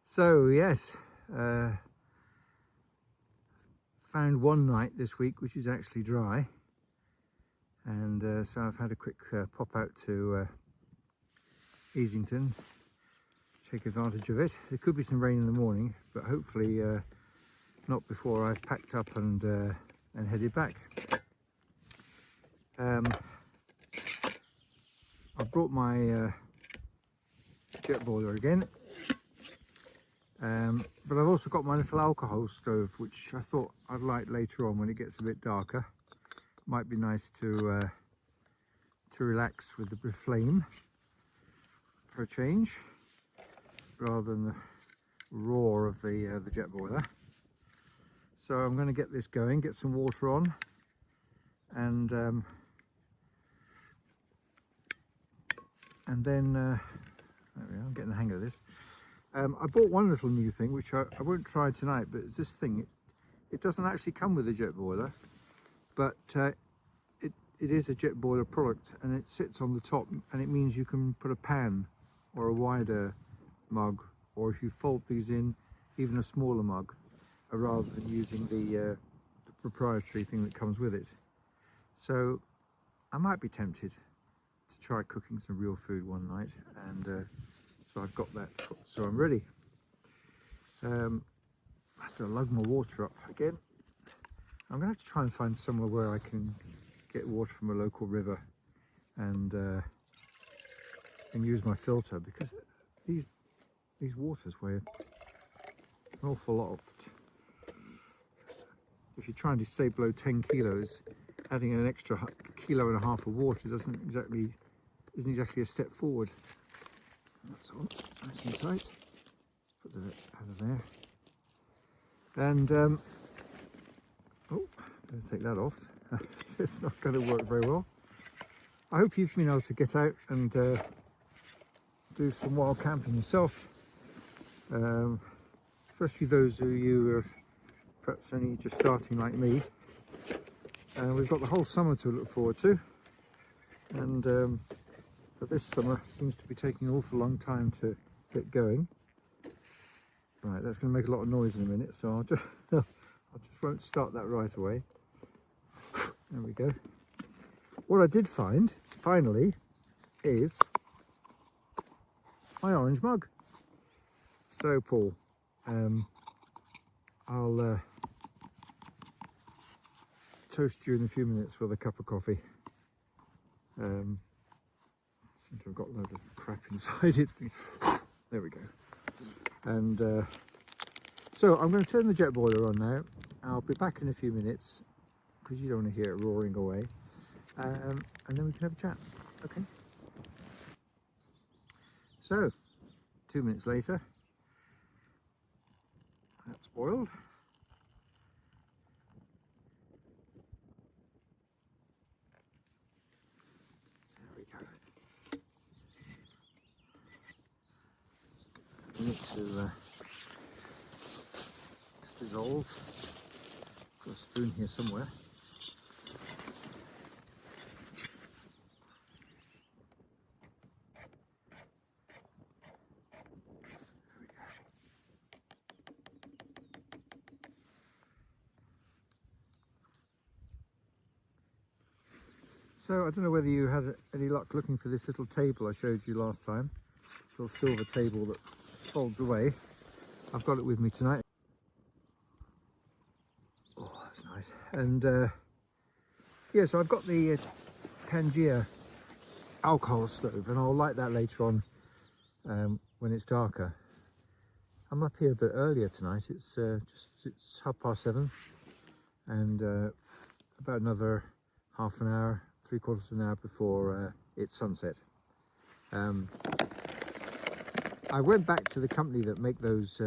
So yes, found one night this week which is actually dry, and so I've had a quick pop out to Easington, take advantage of it. There could be some rain in the morning, but hopefully not before I've packed up and headed back. I brought my jet boiler again, but I've also got my little alcohol stove, which I thought I'd light later on when it gets a bit darker. Might be nice to relax with the flame for a change, rather than the roar of the jet boiler. So I'm going to get this going, get some water on, and then there we are, I'm getting the hang of this. I bought one little new thing which I won't try tonight, but it's this thing. It doesn't actually come with a jet boiler, but it is a jet boiler product, and it sits on the top, and it means you can put a pan or a wider mug, or if you fold these in, even a smaller mug, rather than using the proprietary thing that comes with it. So I might be tempted to try cooking some real food one night, and so I've got that, so I'm ready. I have to lug my water up again. I'm going to have to try and find somewhere where I can get water from a local river and use my filter, because these waters weigh an awful lot. If you're trying to stay below 10 kilos, adding an extra 1.5 kilos of water isn't exactly a step forward. That's on, nice and tight. Put that out of there. And oh, better take that off. It's not going to work very well. I hope you've been able to get out and do some wild camping yourself, especially those of you who are perhaps only just starting like me. We've got the whole summer to look forward to, and but this summer seems to be taking an awful long time to get going. Right, that's going to make a lot of noise in a minute, so I'll just won't start that right away. There we go. What I did find finally is my orange mug. So Paul, I'll toast you in a few minutes with a cup of coffee. Seem to have got a load of crap inside it. There we go. And so I'm going to turn the jet boiler on now. I'll be back in a few minutes, because you don't want to hear it roaring away, and then we can have a chat. Okay. So 2 minutes later, that's boiled. There we go. I need to dissolve. Got a spoon here somewhere. There we go. So I don't know whether you had any luck looking for this little table I showed you last time. Little silver table that folds away. I've got it with me tonight. Oh, that's nice. And yeah, so I've got the Tangier alcohol stove, and I'll light that later on when it's darker. I'm up here a bit earlier tonight. It's 7:30, and about another half an hour, 3/4 of an hour before it's sunset. I went back to the company that make those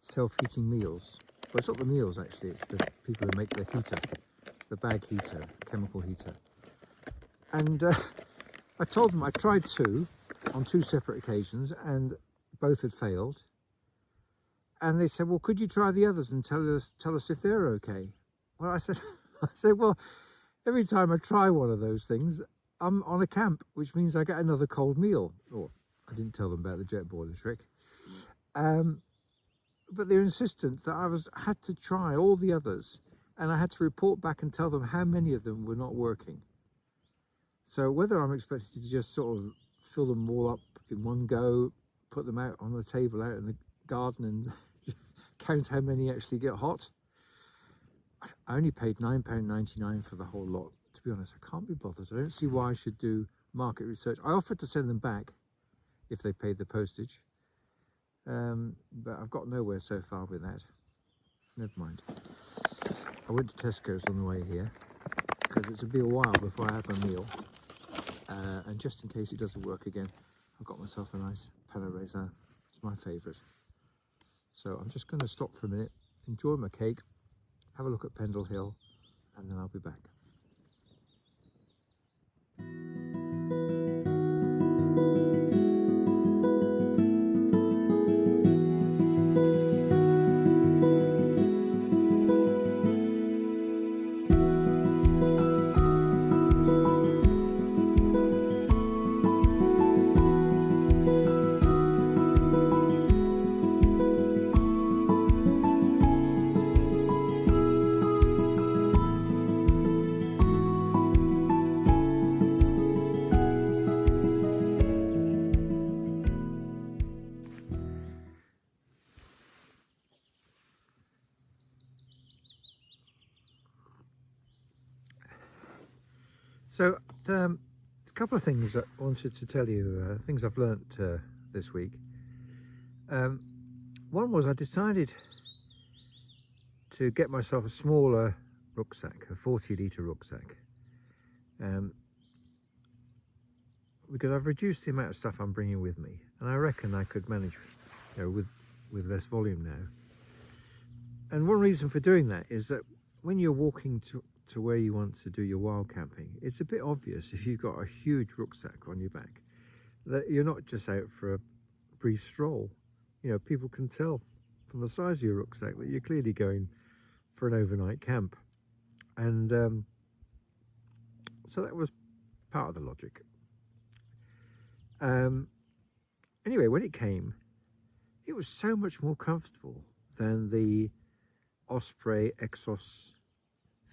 self-heating meals. Well, it's not the meals actually, it's the people who make the heater, the bag heater, chemical heater. And I told them I tried two on 2 separate occasions, and both had failed. And they said, well, could you try the others and tell us if they're okay? Well, I said, well, every time I try one of those things, I'm on a camp, which means I get another cold meal, or I didn't tell them about the jet boiler trick. But they're insistent that I had to try all the others, and I had to report back and tell them how many of them were not working. So whether I'm expected to just sort of fill them all up in one go, put them out on the table out in the garden and count how many actually get hot. I only paid £9.99 for the whole lot. To be honest, I can't be bothered. I don't see why I should do market research. I offered to send them back if they paid the postage, but I've got nowhere so far with that. Never mind. I went to Tesco's on the way here because it's a bit while before I have my meal, and just in case it doesn't work again, I've got myself a nice pain au raisin. It's my favourite. So I'm just going to stop for a minute, enjoy my cake, have a look at Pendle Hill, and then I'll be back. So, a couple of things I wanted to tell you, things I've learnt this week. One was I decided to get myself a smaller rucksack, a 40-litre rucksack, because I've reduced the amount of stuff I'm bringing with me, and I reckon I could manage, with less volume now. And one reason for doing that is that when you're walking to where you want to do your wild camping, it's a bit obvious if you've got a huge rucksack on your back that you're not just out for a brief stroll. People can tell from the size of your rucksack that you're clearly going for an overnight camp. And so that was part of the logic. Anyway, when it came, it was so much more comfortable than the Osprey Exos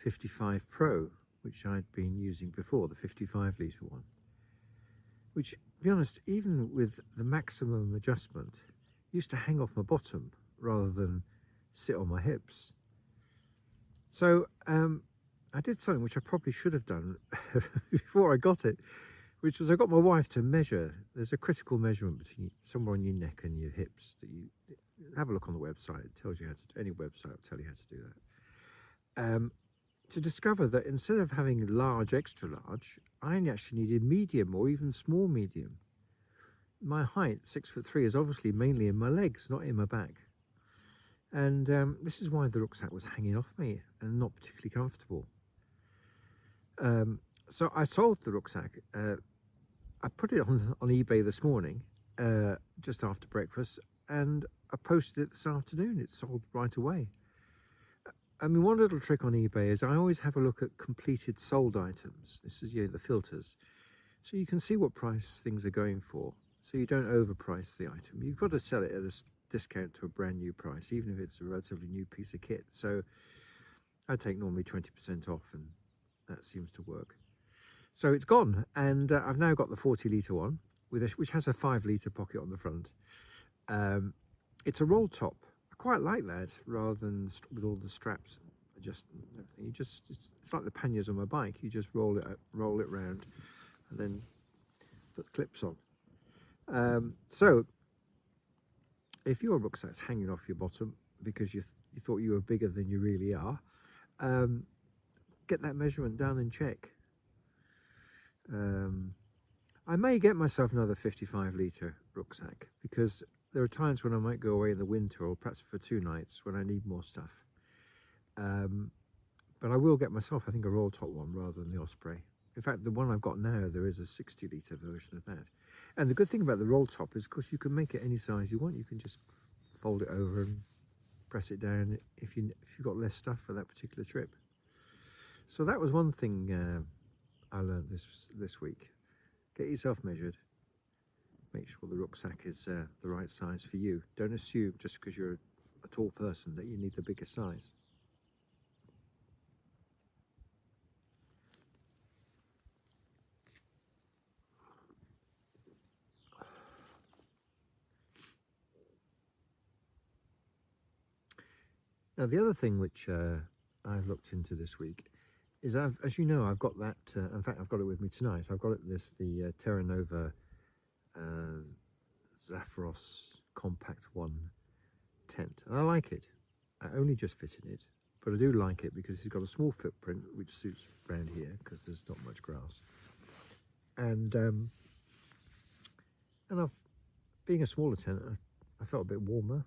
55 Pro, which I'd been using before, the 55-litre one, which, to be honest, even with the maximum adjustment, used to hang off my bottom rather than sit on my hips. So I did something which I probably should have done before I got it, which was I got my wife to measure. There's a critical measurement between somewhere on your neck and your hips that you have a look on the website. It tells you how to, any website will tell you how to do that. To discover that instead of having large, extra large, I actually needed medium or even small medium. My height, 6'3", is obviously mainly in my legs, not in my back. And this is why the rucksack was hanging off me and not particularly comfortable. So I sold the rucksack. I put it on eBay this morning, just after breakfast, and I posted it this afternoon. It sold right away. I mean, one little trick on eBay is I always have a look at completed sold items. This is the filters. So you can see what price things are going for. So you don't overprice the item. You've got to sell it at a discount to a brand new price, even if it's a relatively new piece of kit. So I take normally 20% off, and that seems to work. So it's gone, and I've now got the 40-litre one, which has a 5-litre pocket on the front. It's a roll top. I quite like that, rather than with all the straps adjusting and everything. It's like the panniers on my bike. You just roll it round, and then put clips on. So if your rucksack's hanging off your bottom because you thought you were bigger than you really are, get that measurement done and check. I may get myself another 55-litre rucksack, because there are times when I might go away in the winter, or perhaps for 2 nights, when I need more stuff. But I will get myself, I think, a roll top one rather than the Osprey. In fact, the one I've got now, there is a 60-litre version of that. And the good thing about the roll top is, of course, you can make it any size you want. You can just fold it over and press it down if you've got less stuff for that particular trip. So that was one thing I learned this week. Get yourself measured. make sure the rucksack is the right size for you. Don't assume just because you're a tall person that you need the biggest size. Now the other thing which I've looked into this week is, as you know, I've got that, in fact I've got it with me tonight, I've got the Terra Nova Zafiros Compact 1 tent, and I like it. I only just fit in it, but I do like it because it's got a small footprint which suits around here because there's not much grass, and being a smaller tent, I felt a bit warmer,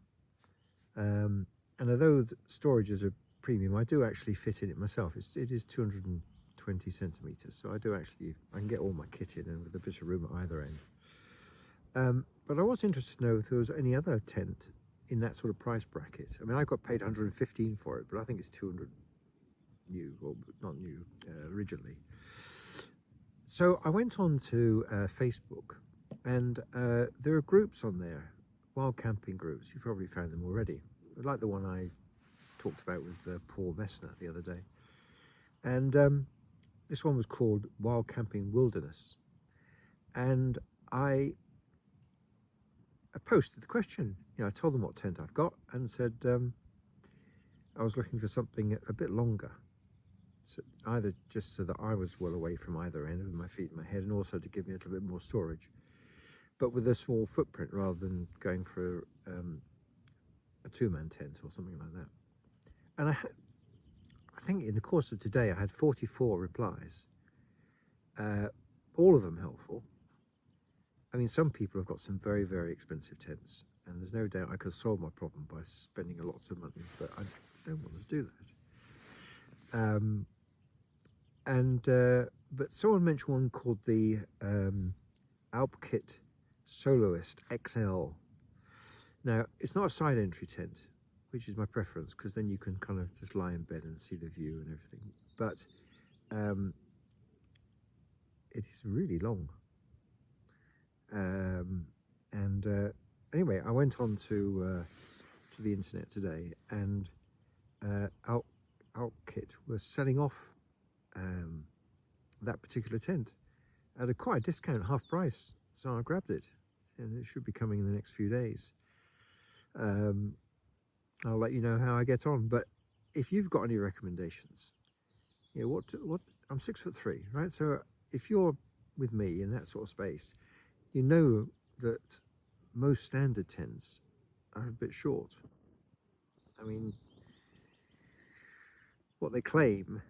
and although the storage is a premium, I do actually fit in it myself. It is 220 centimeters, so I can get all my kit in, and with a bit of room at either end. But I was interested to know if there was any other tent in that sort of price bracket. I mean, I got paid 115 for it, but I think it's 200 new, or not new, originally. So I went on to Facebook, and there are groups on there, wild camping groups. You've probably found them already, like the one I talked about with Paul Messner the other day. And this one was called Wild Camping Wilderness. And I posted the question. I told them what tent I've got and said I was looking for something a bit longer, so either just so that I was well away from either end with my feet and my head, and also to give me a little bit more storage, but with a small footprint rather than going for a two-man tent or something like that. And I think in the course of today I had 44 replies, all of them helpful. I mean, some people have got some very, very expensive tents, and there's no doubt I could solve my problem by spending lots of money, but I don't want to do that. But someone mentioned one called the Alpkit Soloist XL. Now, it's not a side entry tent, which is my preference, because then you can kind of just lie in bed and see the view and everything. But it is really long. Anyway, I went on to the internet today, and Alpkit was selling off that particular tent at quite a discount, half price. So I grabbed it, and it should be coming in the next few days. I'll let you know how I get on. But if you've got any recommendations, what I'm 6'3", right? So if you're with me in that sort of space, you know that most standard tents are a bit short. I mean, what they claim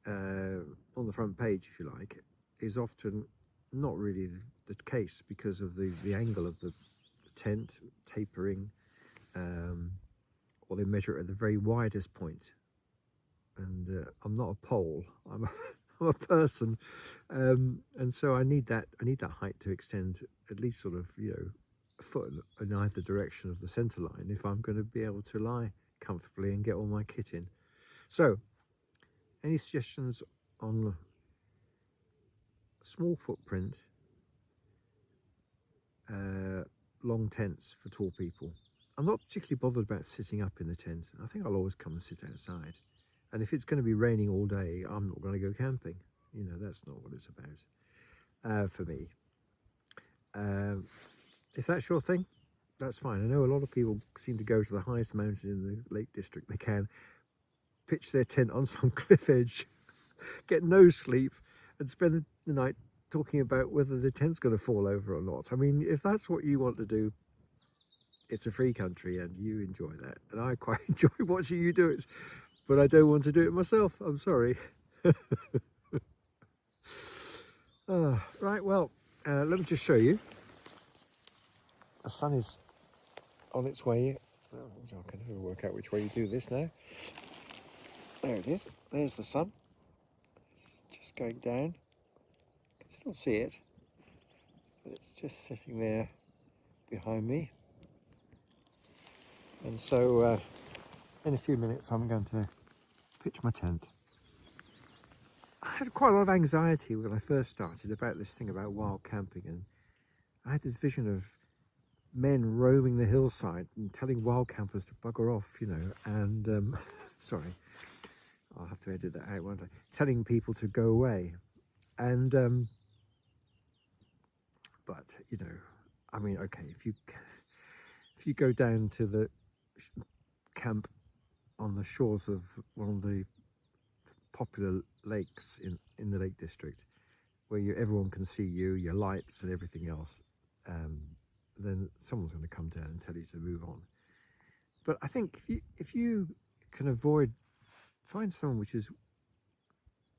on the front page, if you like, is often not really the case because of the angle of the tent tapering, or they measure it at the very widest point. And I'm not a pole. I'm a person, and so I need that height to extend at least sort of a foot in either direction of the center line if I'm going to be able to lie comfortably and get all my kit in. So, any suggestions on small footprint, long tents for tall people? I'm not particularly bothered about sitting up in the tent. I think I'll always come and sit outside. And if it's going to be raining all day, I'm not going to go camping. That's not what it's about for me. If that's your thing, that's fine. I know a lot of people seem to go to the highest mountain in the Lake District they can, pitch their tent on some cliff edge, get no sleep, and spend the night talking about whether the tent's going to fall over or not. I mean, if that's what you want to do, it's a free country and you enjoy that. And I quite enjoy watching you do it, but I don't want to do it myself. I'm sorry. Right, well, let me just show you. The sun is on its way. Oh, I can never work out which way you do this now. There it is. There's the sun. It's just going down. I can still see it, but it's just sitting there behind me. And so in a few minutes I'm going to pitch my tent. I had quite a lot of anxiety when I first started about this thing about wild camping, and I had this vision of men roaming the hillside and telling wild campers to bugger off, you know, and sorry, I'll have to edit that out, won't I? Telling people to go away. And but you know, I mean, okay, if you go down to the camp on the shores of one of the popular lakes in the Lake District, where everyone can see you, your lights and everything else, then someone's going to come down and tell you to move on. But I think if you can find someone which is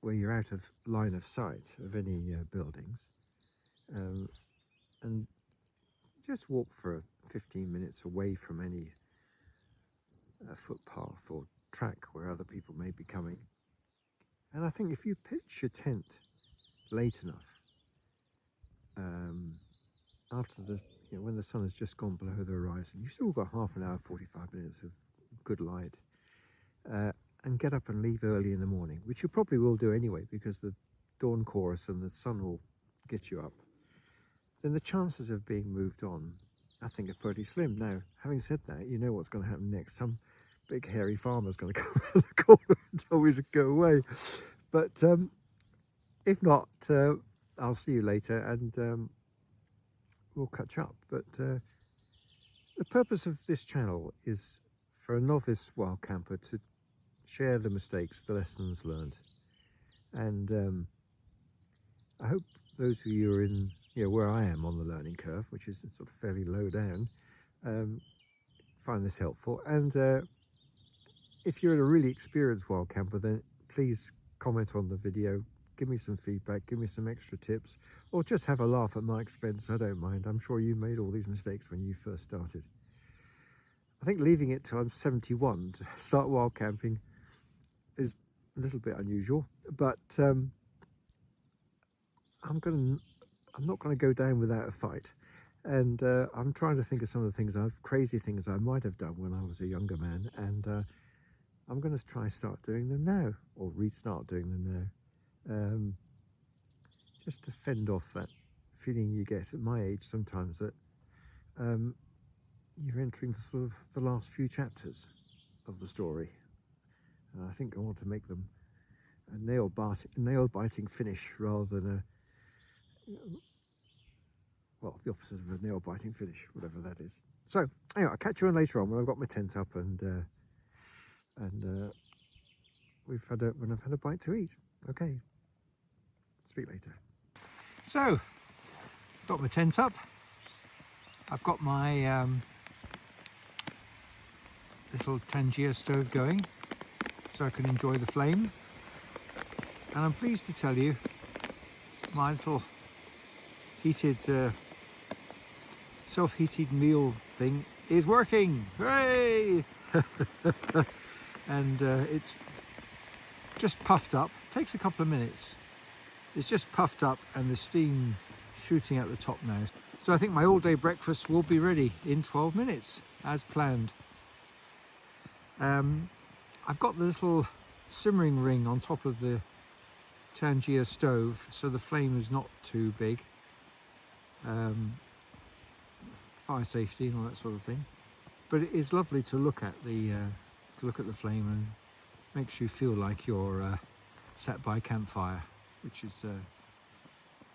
where you're out of line of sight of any buildings, and just walk for 15 minutes away from any footpath or track where other people may be coming. And I think if you pitch your tent late enough, after when the sun has just gone below the horizon, you've still got half an hour, 45 minutes of good light, and get up and leave early in the morning, which you probably will do anyway because the dawn chorus and the sun will get you up, then the chances of being moved on, I think, are pretty slim. Now, having said that, you know what's going to happen next. Some big hairy farmer's going to come around the corner and tell me to go away. But if not, I'll see you later and we'll catch up. But the purpose of this channel is for a novice wild camper to share the mistakes, the lessons learned. And I hope those of you who are in where I am on the learning curve, which is sort of fairly low down, find this helpful. And if you're a really experienced wild camper, then please comment on the video, give me some feedback, give me some extra tips, or just have a laugh at my expense. I don't mind. I'm sure you made all these mistakes when you first started. I think leaving it till I'm 71 to start wild camping is a little bit unusual, but I'm not going to go down without a fight. And I'm trying to think of some of the crazy things I might have done when I was a younger man, and I'm going to try start doing them now, or restart doing them now, just to fend off that feeling you get at my age sometimes that you're entering the last few chapters of the story. And I think I want to make them a nail-biting finish rather than the opposite of a nail-biting finish, whatever that is. So anyway, I'll catch you on later on when I've got my tent up and when I've had a bite to eat. Okay, speak later. So, got my tent up. I've got my little Tangier stove going so I can enjoy the flame. And I'm pleased to tell you my little heated, self-heated meal thing is working. Hooray! And it's just puffed up. Takes a couple of minutes. It's just puffed up and the steam shooting out the top now. So I think my all-day breakfast will be ready in 12 minutes as planned. I've got the little simmering ring on top of the Tangier stove, so the flame is not too big. Fire safety and all that sort of thing. But it is lovely to look at the flame, and makes you feel like you're sat by a campfire, which is.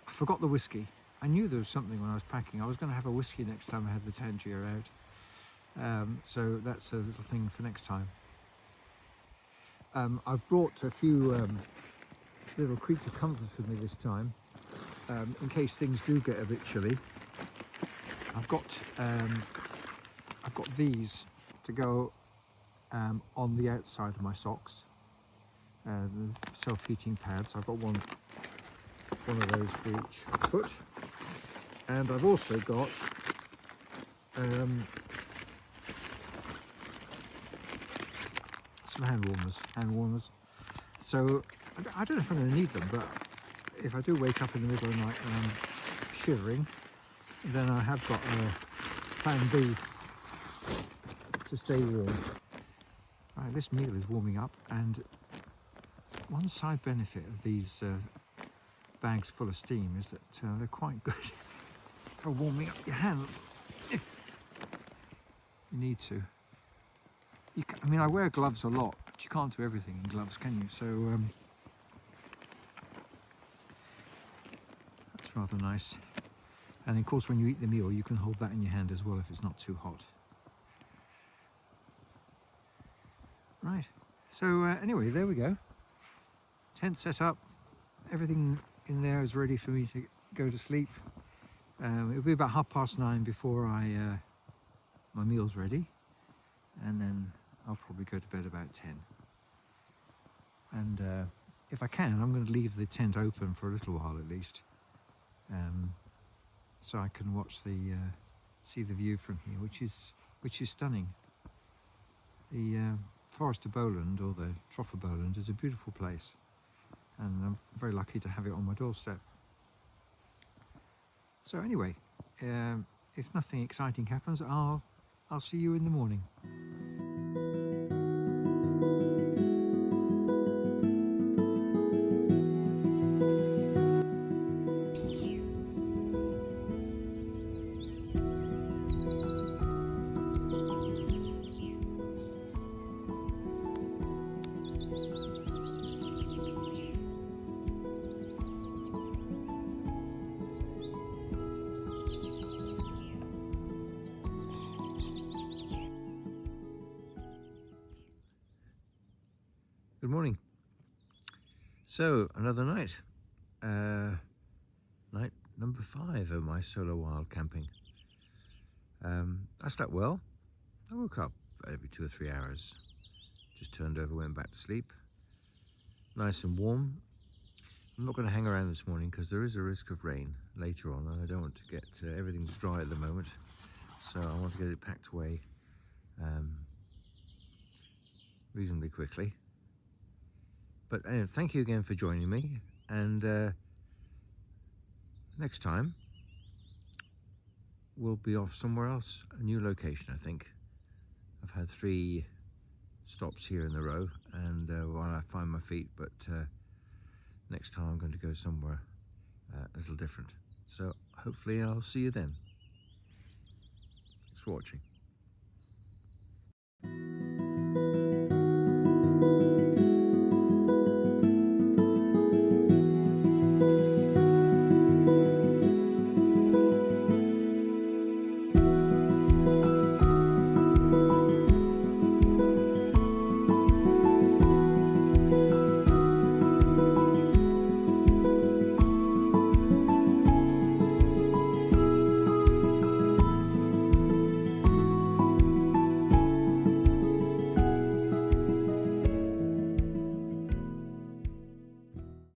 I forgot the whiskey. I knew there was something when I was packing. I was going to have a whiskey next time I had the Tangier out. So that's a little thing for next time. I've brought a few little creature comforts with me this time, in case things do get a bit chilly. I've got these to go on the outside of my socks, the self-heating pads. I've got one of those for each foot, and I've also got some hand warmers. So I don't know if I'm going to need them, but if I do wake up in the middle of the night and I'm shivering, then I have got a plan B to stay warm. Right, this meal is warming up, and one side benefit of these bags full of steam is that they're quite good for warming up your hands if you need to. I mean, I wear gloves a lot, but you can't do everything in gloves, can you? So that's rather nice. And of course, when you eat the meal, you can hold that in your hand as well if it's not too hot. Right, so anyway, there we go. Tent set up, everything in there is ready for me to go to sleep. It'll be about 9:30 before my meal's ready, and then I'll probably go to bed about 10. And if I can, I'm going to leave the tent open for a little while at least, so I can watch see the view from here, which is stunning. The Forest of Bowland, or the Trough of Bowland, is a beautiful place, and I'm very lucky to have it on my doorstep. So anyway, if nothing exciting happens, I'll see you in the morning. Good morning. So another night, night number 5 of my solo wild camping. I slept well. I woke up every 2 or 3 hours, just turned over, went back to sleep. Nice and warm. I'm not going to hang around this morning because there is a risk of rain later on, and I don't want to get everything's dry at the moment, so I want to get it packed away reasonably quickly. But anyway, thank you again for joining me, and next time we'll be off somewhere else, a new location, I think. I've had 3 stops here in a row, and while I find my feet, but next time I'm going to go somewhere a little different. So hopefully I'll see you then. Thanks for watching.